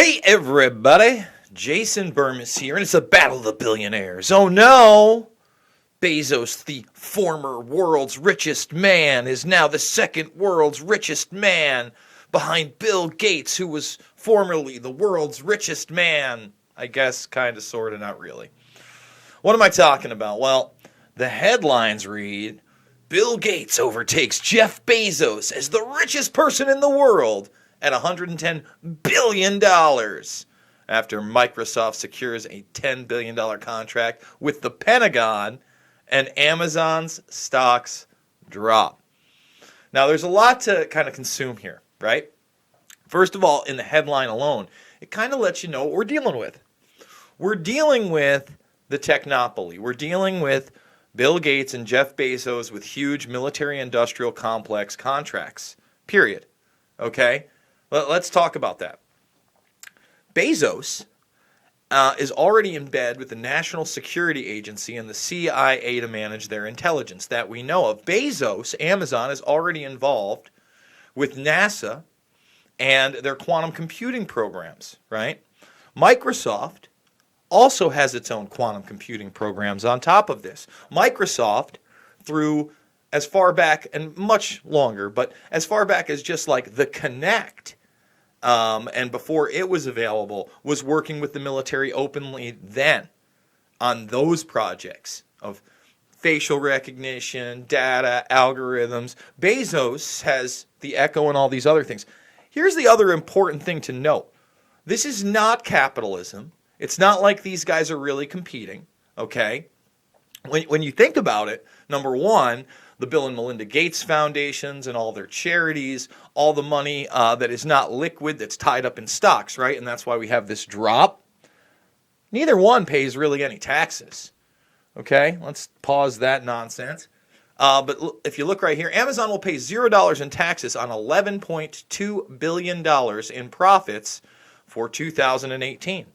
Hey everybody, Jason Burmis here, and it's a battle of the billionaires. Oh no! Bezos, the former world's richest man, is now the second world's richest man, behind Bill Gates, who was formerly the world's richest man. I guess, kinda, sorta, not really. What am I talking about? Well, the headlines read, Bill Gates overtakes Jeff Bezos as the richest person in the world at $110 billion after Microsoft secures a $10 billion contract with the Pentagon and Amazon's stocks drop. Now, there's a lot to kind of consume here, right? First of all, in the headline alone, it kind of lets you know what we're dealing with. We're dealing with the technopoly. We're dealing with Bill Gates and Jeff Bezos with huge military-industrial complex contracts, period. Okay? Let's talk about that. Bezos is already in bed with the National Security Agency and the CIA to manage their intelligence that we know of. Bezos, Amazon, is already involved with NASA and their quantum computing programs, right? Microsoft also has its own quantum computing programs on top of this. Microsoft, through as far back and much longer, but as far back as just like the Kinect, and before it was available, was working with the military openly then on those projects of facial recognition, data, algorithms. Bezos has the Echo and all these other things. Here's the other important thing to note. This is not capitalism. It's not like these guys are really competing, okay? When you think about it, number one, the Bill and Melinda Gates foundations and all their charities, all the money that is not liquid, that's tied up in stocks, right? And that's why we have this drop. Neither one pays really any taxes, okay? Let's pause that nonsense. But if you look right here, Amazon will pay $0 in taxes on $11.2 billion in profits for 2018.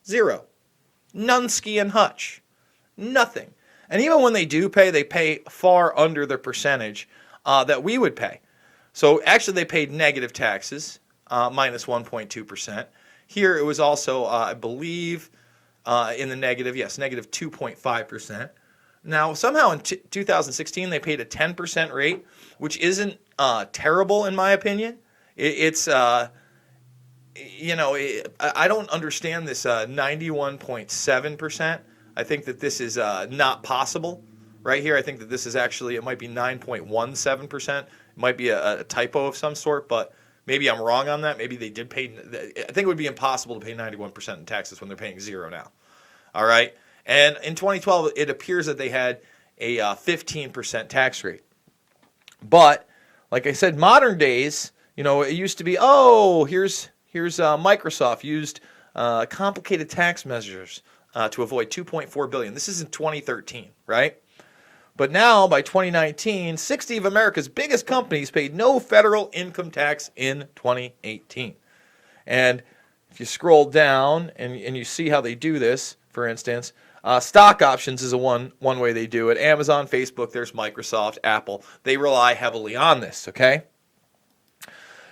Zero. Nunsky and Hutch. Nothing. And even when they do pay, they pay far under the percentage that we would pay. So actually they paid negative taxes, minus 1.2%. Here it was also, I believe, in the negative, yes, negative 2.5%. Now, somehow in 2016 they paid a 10% rate, which isn't terrible in my opinion. It's I don't understand this 91.7%. I think that this is not possible. Right here, I think that this is actually, it might be 9.17%. It might be a typo of some sort, but maybe I'm wrong on that. Maybe they did pay, I think it would be impossible to pay 91% in taxes when they're paying zero now. All right? And in 2012, it appears that they had a 15% tax rate. But, like I said, modern days, it used to be, here's Microsoft used complicated tax measures to avoid $2.4 billion. This is in 2013, right? But now, by 2019, 60 of America's biggest companies paid no federal income tax in 2018. And if you scroll down and you see how they do this, for instance, stock options is one way they do it. Amazon, Facebook, there's Microsoft, Apple. They rely heavily on this, okay?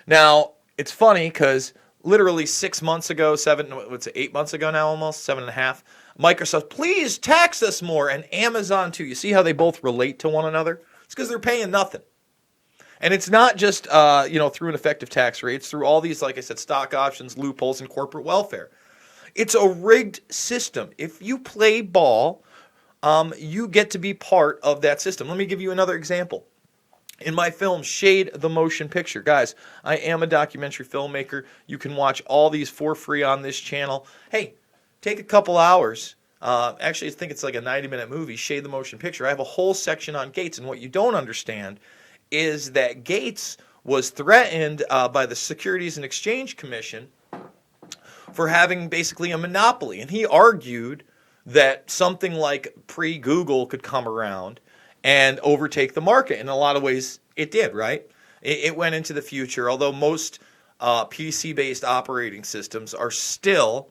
Now, it's funny because literally 6 months ago, 8 months ago now almost, 7.5, Microsoft, please tax us more, and Amazon too. You see how they both relate to one another? It's because they're paying nothing. And it's not just, through an effective tax rate. It's through all these, like I said, stock options, loopholes, and corporate welfare. It's a rigged system. If you play ball, you get to be part of that system. Let me give you another example. In my film, Shade the Motion Picture. Guys, I am a documentary filmmaker. You can watch all these for free on this channel. Hey, take a couple hours. Actually, I think it's like a 90-minute movie, Shade the Motion Picture. I have a whole section on Gates, and what you don't understand is that Gates was threatened by the Securities and Exchange Commission for having basically a monopoly. And he argued that something like pre-Google could come around and overtake the market. In a lot of ways, it did, right? It went into the future, although most PC-based operating systems are still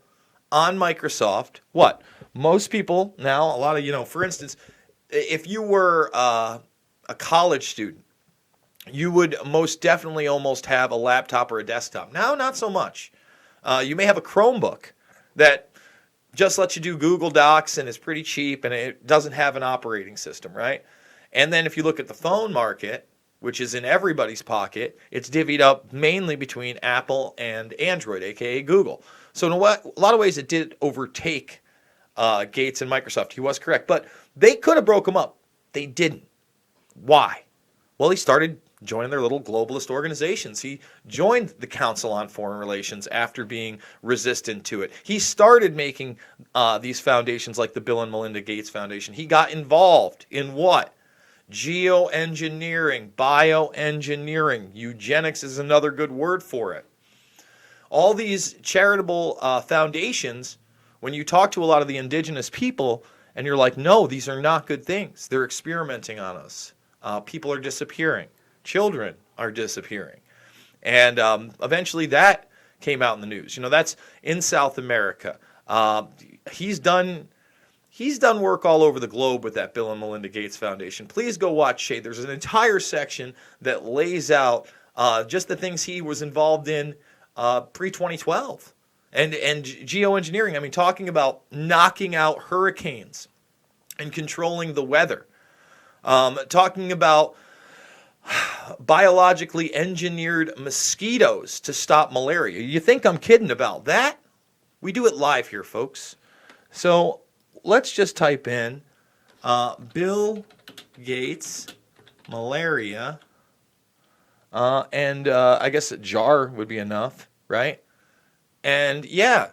on Microsoft. What? Most people now, a lot of, for instance, if you were a college student you would most definitely almost have a laptop or a desktop. Now, not so much. You may have a Chromebook that just lets you do Google Docs and is pretty cheap and it doesn't have an operating system, right? And then if you look at the phone market, which is in everybody's pocket, it's divvied up mainly between Apple and Android, aka Google. So in a lot of ways, it did overtake Gates and Microsoft. He was correct, but they could have broke them up. They didn't. Why? Well, he started joining their little globalist organizations. He joined the Council on Foreign Relations after being resistant to it. He started making these foundations like the Bill and Melinda Gates Foundation. He got involved in what? Geoengineering, bioengineering. Eugenics is another good word for it. All these charitable foundations, when you talk to a lot of the indigenous people, and you're like, no, these are not good things. They're experimenting on us. People are disappearing. Children are disappearing. And eventually that came out in the news. You know, that's in South America. He's done work all over the globe with that Bill and Melinda Gates Foundation. Please go watch Shade. There's an entire section that lays out just the things he was involved in pre-2012. And geoengineering, I mean, talking about knocking out hurricanes and controlling the weather. Talking about biologically engineered mosquitoes to stop malaria. You think I'm kidding about that? We do it live here, folks. So let's just type in Bill Gates malaria, and I guess a jar would be enough, right? And yeah,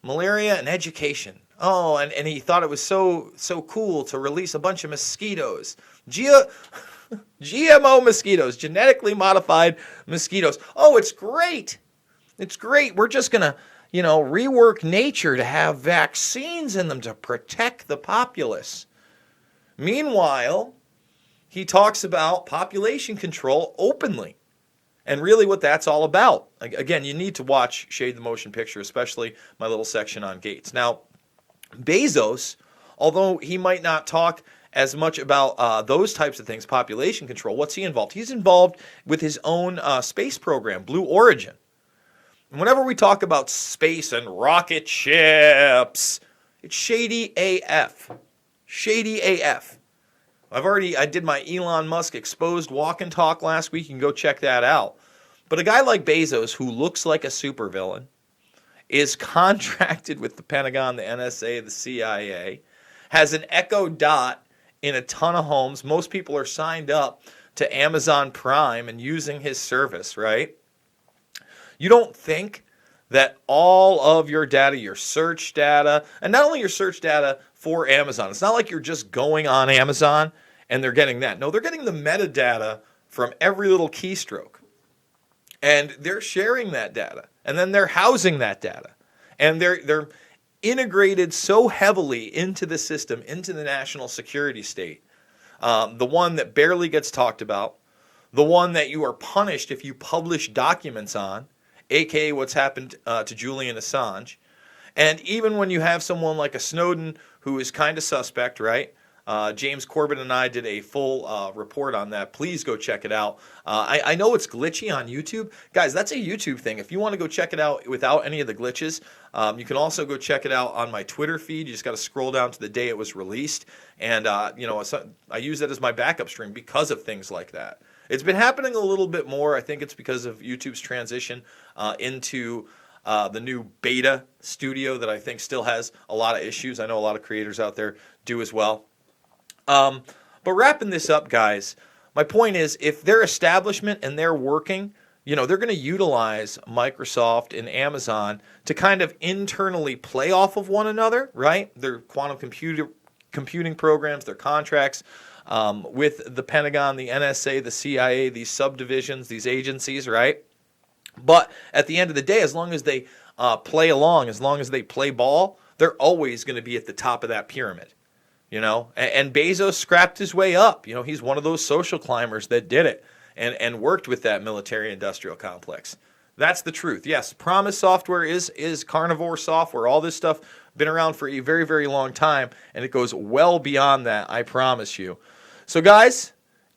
malaria and education. Oh, and he thought it was so cool to release a bunch of mosquitoes. GMO mosquitoes, genetically modified mosquitoes. Oh, it's great. It's great. We're just going to, rework nature to have vaccines in them to protect the populace. Meanwhile, he talks about population control openly. And really what that's all about. Again, you need to watch Shade the Motion Picture, especially my little section on Gates. Now, Bezos, although he might not talk as much about those types of things, population control, what's he involved? He's involved with his own space program, Blue Origin. And whenever we talk about space and rocket ships, it's shady AF. Shady AF. I did my Elon Musk exposed walk and talk last week. You can go check that out. But a guy like Bezos, who looks like a supervillain, is contracted with the Pentagon, the NSA, the CIA, has an Echo Dot in a ton of homes. Most people are signed up to Amazon Prime and using his service, right? You don't think that all of your data, your search data, and not only your search data for Amazon, it's not like you're just going on Amazon and they're getting that. No, they're getting the metadata from every little keystroke. And they're sharing that data. And then they're housing that data. And they're integrated so heavily into the system, into the national security state. The one that barely gets talked about. The one that you are punished if you publish documents on, aka what's happened to Julian Assange. And even when you have someone like a Snowden who is kind of suspect, right? James Corbett and I did a full report on that. Please go check it out. I know it's glitchy on YouTube. Guys, that's a YouTube thing. If you want to go check it out without any of the glitches, you can also go check it out on my Twitter feed. You just got to scroll down to the day it was released. And, I use that as my backup stream because of things like that. It's been happening a little bit more. I think it's because of YouTube's transition into the new beta studio that I think still has a lot of issues. I know a lot of creators out there do as well. But wrapping this up, guys, my point is if their establishment and they're working, they're going to utilize Microsoft and Amazon to kind of internally play off of one another, right? Their quantum computing programs, their contracts with the Pentagon, the NSA, the CIA, these subdivisions, these agencies, right? But at the end of the day, as long as they play along, as long as they play ball, they're always going to be at the top of that pyramid. And Bezos scrapped his way up. He's one of those social climbers that did it and worked with that military-industrial complex. That's the truth. Yes, Promise Software is carnivore software. All this stuff been around for a very, very long time, and it goes well beyond that, I promise you. So, guys,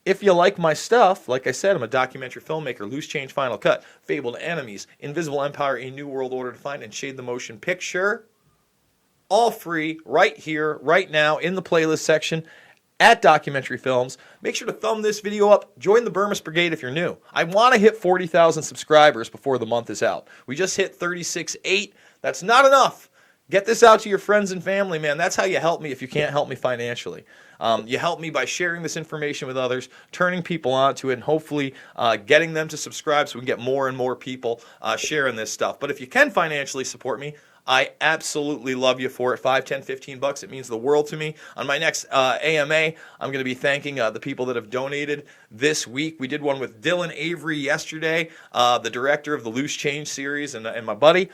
If you like my stuff, like I said, I'm a documentary filmmaker, Loose Change Final Cut, Fabled Enemies, Invisible Empire, A New World Order to Find, and Shade the Motion Picture. All free right here, right now, in the playlist section at Documentary Films. Make sure to thumb this video up. Join the Burmese Brigade if you're new. I want to hit 40,000 subscribers before the month is out. We just hit 36.8. That's not enough. Get this out to your friends and family, man. That's how you help me if you can't help me financially. You help me by sharing this information with others, turning people onto it, and hopefully getting them to subscribe so we can get more and more people sharing this stuff. But if you can financially support me, I absolutely love you for it. $5, $10, $15. It means the world to me. On my next AMA, I'm going to be thanking the people that have donated this week. We did one with Dylan Avery yesterday, the director of the Loose Change series, and my buddy.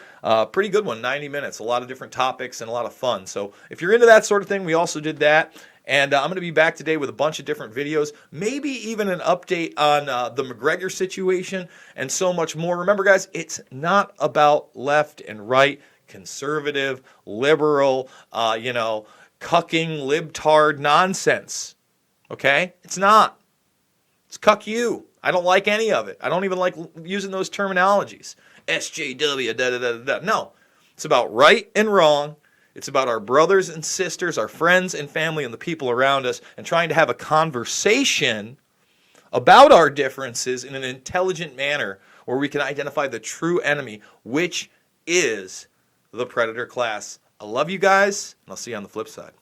Pretty good one, 90 minutes. A lot of different topics and a lot of fun. So if you're into that sort of thing, we also did that. And I'm going to be back today with a bunch of different videos, maybe even an update on the McGregor situation and so much more. Remember, guys, it's not about left and right, conservative, liberal, cucking, libtard nonsense. Okay? It's not. It's cuck you. I don't like any of it. I don't even like using those terminologies. SJW, da-da-da-da-da. No. It's about right and wrong. It's about our brothers and sisters, our friends and family, and the people around us, and trying to have a conversation about our differences in an intelligent manner where we can identify the true enemy, which is the predator class. I love you guys, and I'll see you on the flip side.